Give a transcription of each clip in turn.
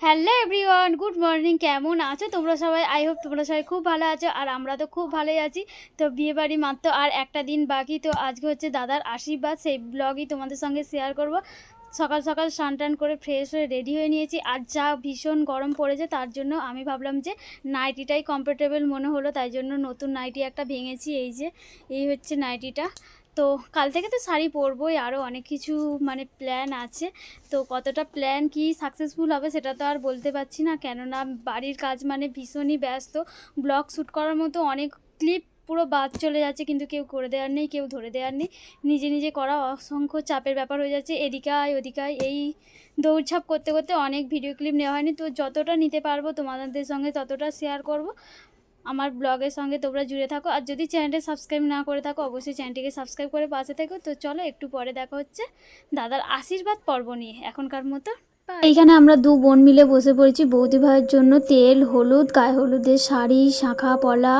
Hello everyone, good morning. কেমন আছো তোমরা সবাই? আই হোপ তোমরা সবাই খুব ভালো আছো, আর আমরা তো খুব ভালোই আছি। তো বিয়েবাড়ি মাত্র আর একটা দিন বাকি। তো আজকে হচ্ছে দাদার আশীর্বাদ, সেই ব্লগই তোমাদের সঙ্গে শেয়ার করব। সকাল সকাল স্নান টান করে ফ্রেশ হয়ে রেডি হয়ে নিয়েছি। আর যা ভীষণ গরম পড়েছে, তার জন্য আমি ভাবলাম যে নাইটিটাই কমফোর্টেবল মনে হলো, তাই জন্য নতুন নাইটি একটা ভেঙেছি। এই হচ্ছে নাইটিটা। তো কাল থেকে তো শাড়ি পরবোই, আরও অনেক কিছু প্ল্যান আছে। তো কতটা প্ল্যান কি সাকসেসফুল হবে সেটা তো আর বলতে পারছি না, কেননা বাড়ির কাজ ভীষণই ব্যস্ত। ব্লগ শ্যুট করার মতো অনেক ক্লিপ পুরো বাদ চলে যাচ্ছে, কিন্তু কেউ করে দেওয়ার নেই, কেউ ধরে দেওয়ার নেই। নিজে নিজে করা অসংখ্য চাপের ব্যাপার হয়ে যাচ্ছে। এদিকে আয় ওদিকে আয়, এই দৌড়ঝাঁপ করতে করতে অনেক ভিডিও ক্লিপ নেওয়া হয়নি। তো যতটা নিতে পারবো তোমাদের সঙ্গে ততটা শেয়ার করব। আমার ব্লগের সঙ্গে তোমরা জুড়ে থাকো, আর যদি চ্যানেলটা সাবস্ক্রাইব না করে থাকো অবশ্যই চ্যানেলটিকে সাবস্ক্রাইব করে পাশে থাকো। তো চলো একটু পরে দেখা হচ্ছে দাদার আশীর্বাদ পর্ব নিয়ে। এখনকার মতো এইখানে আমরা দু বোন মিলে বসে পড়েছি বৌদি ভাইয়ের জন্য তেল, হলুদ, গায়ে হলুদের শাড়ি, শাঁখা পলা,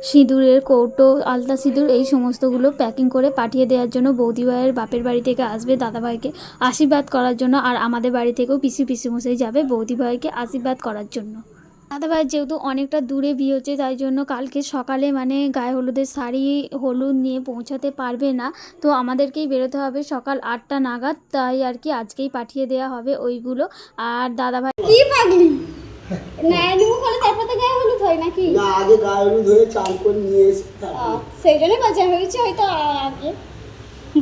সিঁদুরের কৌটো, আলতা সিঁদুর, এই সমস্তগুলো প্যাকিং করে পাঠিয়ে দেওয়ার জন্য। বৌদি ভাইয়ের বাপের বাড়ি থেকে আসবে দাদা ভাইকে আশীর্বাদ করার জন্য, আর আমাদের বাড়ি থেকেও পিসিমশাই যাবে বৌদি ভাইকে আশীর্বাদ করার জন্য। দাদা ভাইয়ের যেহেতু অনেকটা দূরে বিয়ে হচ্ছে, তাই জন্য কালকে সকালে গায়ে হলুদের শাড়ি হলুদ নিয়ে পৌঁছাতে পারবে না। তো আমাদেরকেই বেরোতে হবে সকাল 8টা নাগাদ, তাই আর কি আজকেই পাঠিয়ে দেওয়া হবে ওইগুলো। আর দাদা ভাই কি পাগলি নাইনিমুখ হলে তারপর তো গায়ে হলুদ হয় নাকি? না, আগে গায়ে হলুদ হয়ে চান করে নিয়ে এসে সেই জন্যই বাজা হয়েছে হয়তো আগে।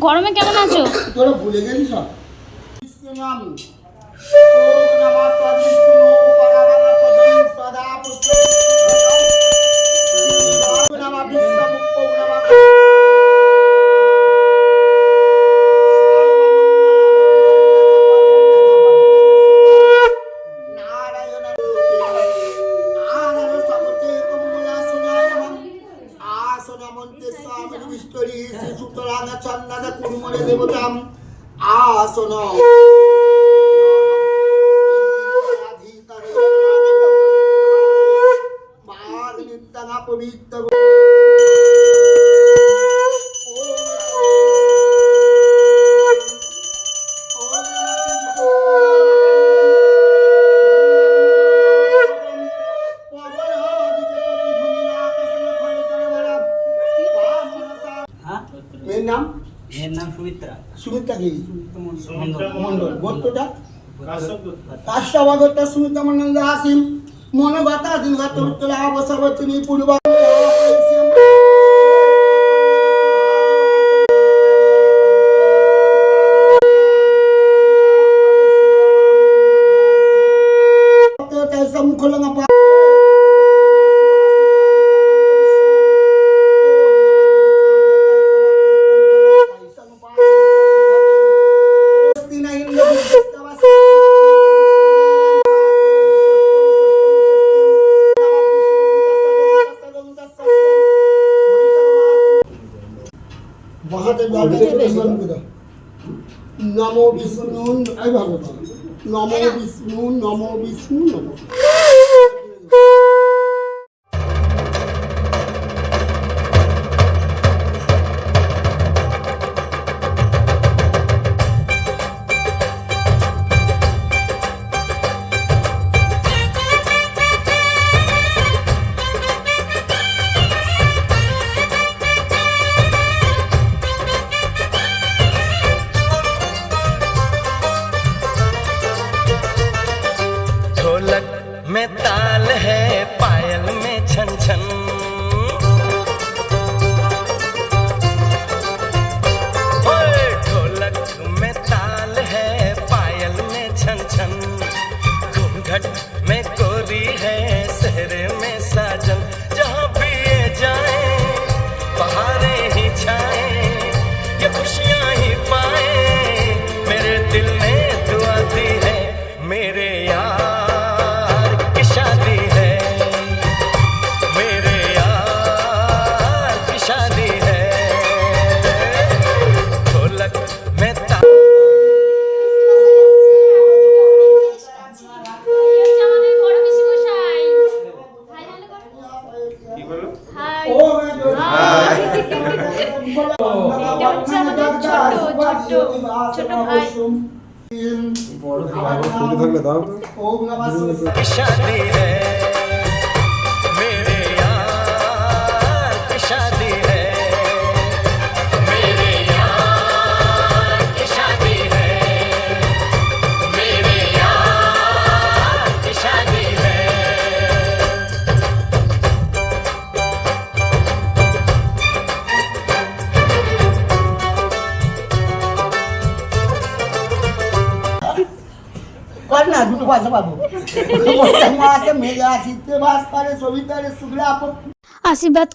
গরমে কেমন আছো? তোরা ভুলে গেলি সব। আসন পবিত্র মেয়ের নাম সুমিত্রা। সুমিত্রা কি মন্ডল? গোত্রটা কাশ্যপগোত্র সুমিত্রা মন্ডল আসিম মনোগতা দিনগত উত্তরা অবসবচনী পূর্ব নমো বিষ্ণু নমো বিষ্ণু নমো বিষ্ণু নমো। में ताल है पायल में छन छन, ढोलक में ताल है पायल में छन छन, घूंघट में कोरी है सहरे में साजन। जहाँ भी ये जाए बहारें ही छाए, ये खुशियाँ ही पाए, मेरे दिल ने दुआ दी है मेरे यार ছোট ভাই। ओम नमः शिवाय की शादी है मेरे यार की शादी है मेरे यार की शादी है मेरे यार की शादी है कर ना दुটো পয়সা পাবো বলতে মাকে মেয়ে আসিতে বাস করে সবিতারে শুক্লা আপন আশীর্বাদ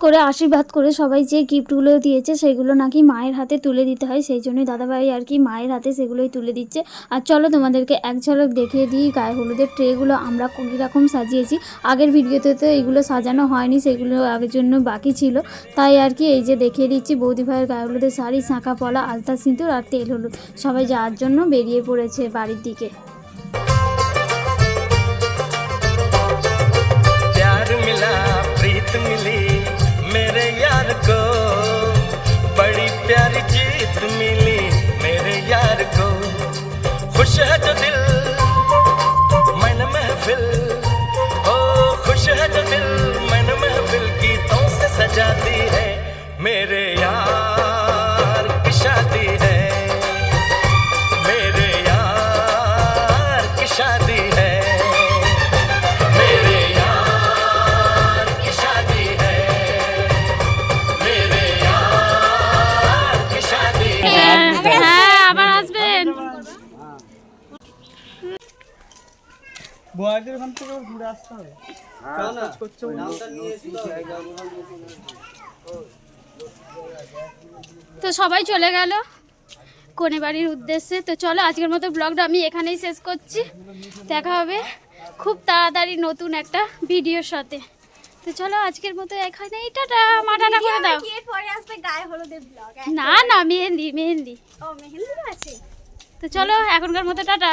করে সবাই যে গিফটগুলো দিয়েছে সেগুলো নাকি মায়ের হাতে তুলে দিতে হয়, সেই জন্যই দাদাভাই আর কি মায়ের হাতে সেগুলোই তুলে দিচ্ছে। আর চলো তোমাদেরকে এক ঝলক দেখিয়ে দিই গায়ে হলুদের ট্রেগুলো আমরা কীরকম সাজিয়েছি। আগের ভিডিওতে তো এগুলো সাজানো হয়নি, সেগুলো আগের জন্য বাকি ছিল, তাই আর কি এই যে দেখিয়ে দিচ্ছি। বৌদি ভাইয়ের গায়ে হলুদের শাড়ি, শাঁখা পলা, আলতা সিঁদুর আর তেল হলুদ, সবাই যাওয়ার জন্য বেরিয়ে পড়েছে বাড়ির দিকে। प्यार मिला प्रीत मिली मेरे यार को बड़ी प्यारी जीत मिली मेरे यार को खुश है जो दिल मन महफिल ओ खुश है जो दिल मन महफिल गीतों से सजाती है मेरे यार की शादी है मेरे यार की शादी है मेरे यार की शादी है मेरे यार की शादी है হ্যাঁ আবার আসবেন। বয়াদের ওখান থেকে ঘুরে আসতে হবে তো সবাই চলে গেল কনে বাড়ির উদ্দেশ্যে। তো চলো আজকের মতো ব্লগটা আমি এখানেই শেষ করছি, দেখা হবে খুব তাড়াতাড়ি নতুন একটা ভিডিওর সাথে। তো চলো আজকের মতো এখানেই টাটা, মা টাটা করে দাও। কি এর পরে আসবে গায়ে হলুদের ব্লগ? না না মেহেন্দি। ও মেহেন্দি আছে। তো চলো এখনকার মতো টাটা।